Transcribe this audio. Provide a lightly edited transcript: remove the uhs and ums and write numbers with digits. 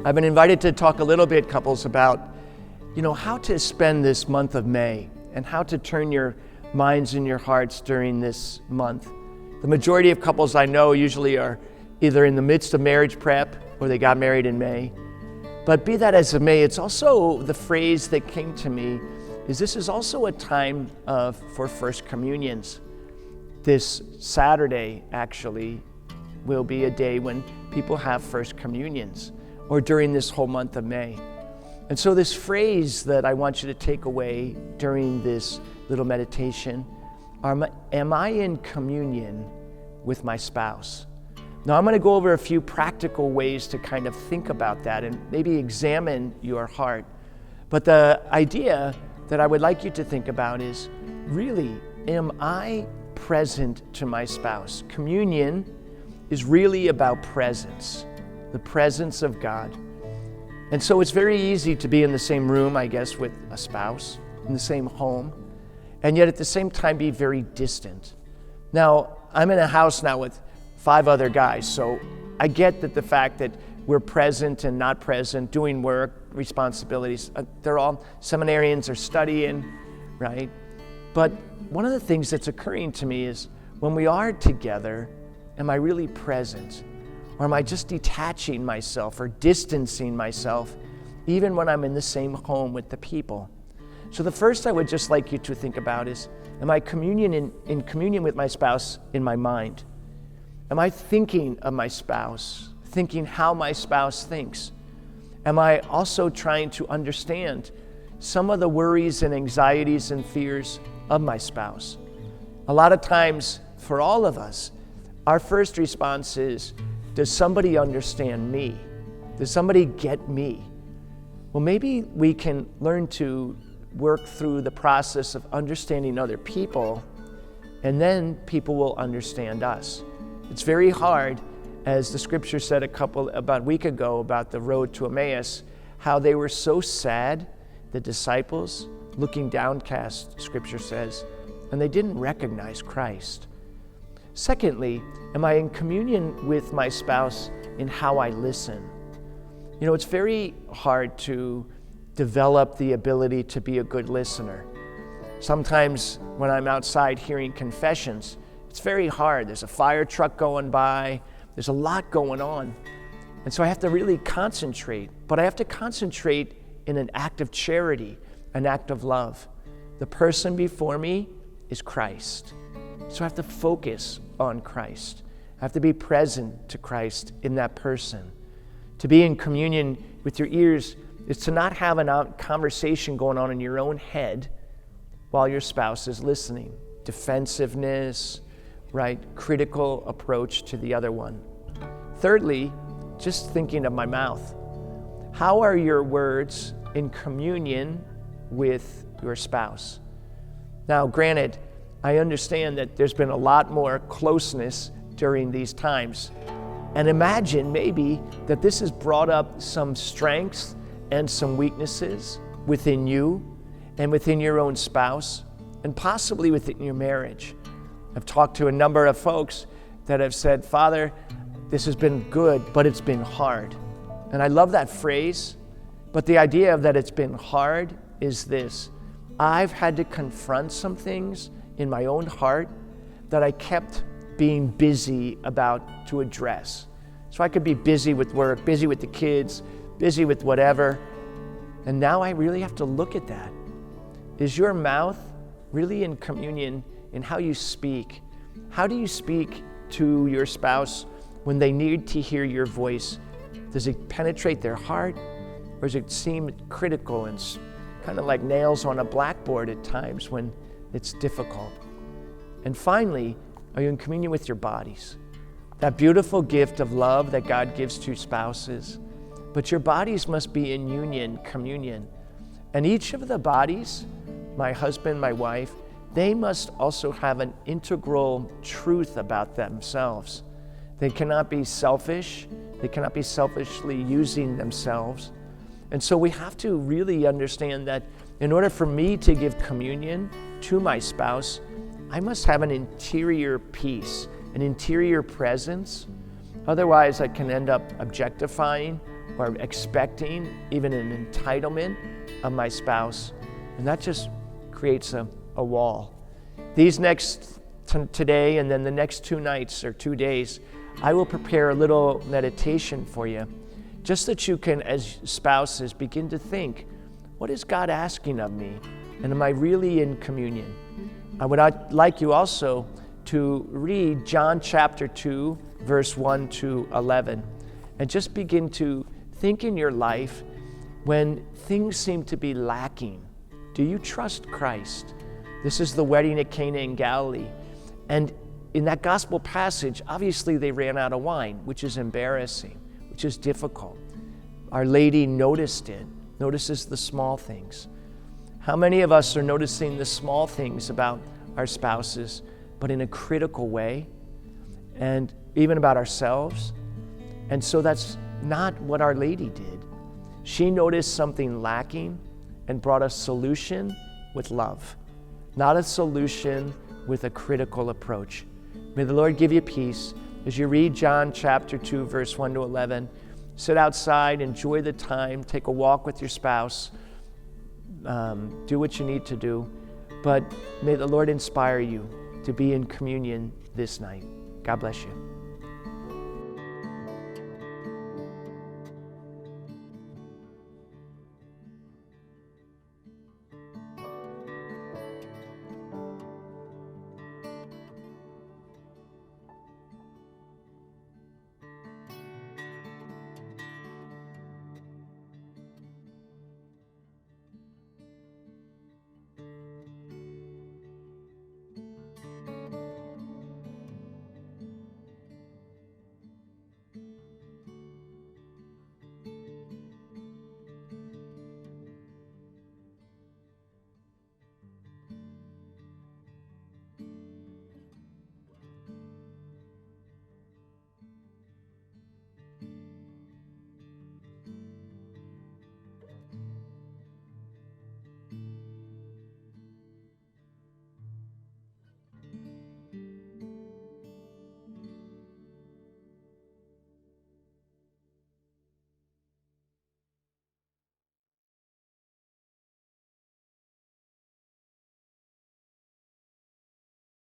I've been invited to talk a little bit, couples, about, how to spend this month of May and how to turn your minds and your hearts during this month. The majority of couples I know usually are either in the midst of marriage prep or they got married in May. But be that as it may, it's also the phrase that came to me is this is also a time for First Communions. This Saturday, actually, will be a day when people have First Communions, or during this whole month of May. And so this phrase that I want you to take away during this little meditation, am I in communion with my spouse? Now I'm going to go over a few practical ways to kind of think about that and maybe examine your heart. But the idea that I would like you to think about is, really, am I present to my spouse? Communion is really about presence, the presence of God. And so it's very easy to be in the same room, I guess, with a spouse, in the same home, and yet at the same time be very distant. Now, I'm in a house now with 5 other guys, so I get that the fact that we're present and not present, doing work, responsibilities, they're all seminarians are studying, right? But one of the things that's occurring to me is when we are together, am I really present? Or am I just detaching myself or distancing myself even when I'm in the same home with the people? So the first I would just like you to think about is, am I in communion with my spouse in my mind? Am I thinking of my spouse, thinking how my spouse thinks? Am I also trying to understand some of the worries and anxieties and fears of my spouse? A lot of times, for all of us, our first response is, does somebody understand me? Does somebody get me? Well, maybe we can learn to work through the process of understanding other people, and then people will understand us. It's very hard, as the scripture said about a week ago about the road to Emmaus, how they were so sad, the disciples, looking downcast, scripture says, and they didn't recognize Christ. Secondly, am I in communion with my spouse in how I listen? It's very hard to develop the ability to be a good listener. Sometimes when I'm outside hearing confessions, it's very hard. There's a fire truck going by. There's a lot going on. And so I have to really concentrate, but I have to concentrate in an act of charity, an act of love. The person before me is Christ. So I have to focus on Christ. I have to be present to Christ in that person. To be in communion with your ears is to not have a conversation going on in your own head while your spouse is listening. Defensiveness, right? Critical approach to the other one. Thirdly, just thinking of my mouth. How are your words in communion with your spouse? Now, granted, I understand that there's been a lot more closeness during these times. And imagine maybe that this has brought up some strengths and some weaknesses within you and within your own spouse and possibly within your marriage. I've talked to a number of folks that have said, Father, this has been good, but it's been hard. And I love that phrase, but the idea of that it's been hard is this. I've had to confront some things in my own heart that I kept being busy about to address. So I could be busy with work, busy with the kids, busy with whatever. And now I really have to look at that. Is your mouth really in communion in how you speak? How do you speak to your spouse when they need to hear your voice? Does it penetrate their heart, or does it seem critical and kind of like nails on a blackboard at times when it's difficult? And finally, are you in communion with your bodies? That beautiful gift of love that God gives to spouses. But your bodies must be in union, communion. And each of the bodies, my husband, my wife, they must also have an integral truth about themselves. They cannot be selfish. They cannot be selfishly using themselves. And so we have to really understand that in order for me to give communion to my spouse, I must have an interior peace, an interior presence. Otherwise, I can end up objectifying or expecting even an entitlement of my spouse. And that just creates a wall. These today and then the next 2 nights or 2 days, I will prepare a little meditation for you, just that you can, as spouses, begin to think, what is God asking of me? And am I really in communion? I would like you also to read John chapter 2, verse 1 to 11, and just begin to think in your life when things seem to be lacking. Do you trust Christ? This is the wedding at Cana in Galilee. And in that gospel passage, obviously they ran out of wine, which is embarrassing, which is difficult. Our Lady noticed it, notices the small things. How many of us are noticing the small things about our spouses, but in a critical way, and even about ourselves? And so that's not what Our Lady did. She noticed something lacking and brought a solution with love, not a solution with a critical approach. May the Lord give you peace as you read John chapter 2, verse 1 to 11. Sit outside, enjoy the time, take a walk with your spouse, do what you need to do. But may the Lord inspire you to be in communion this night. God bless you.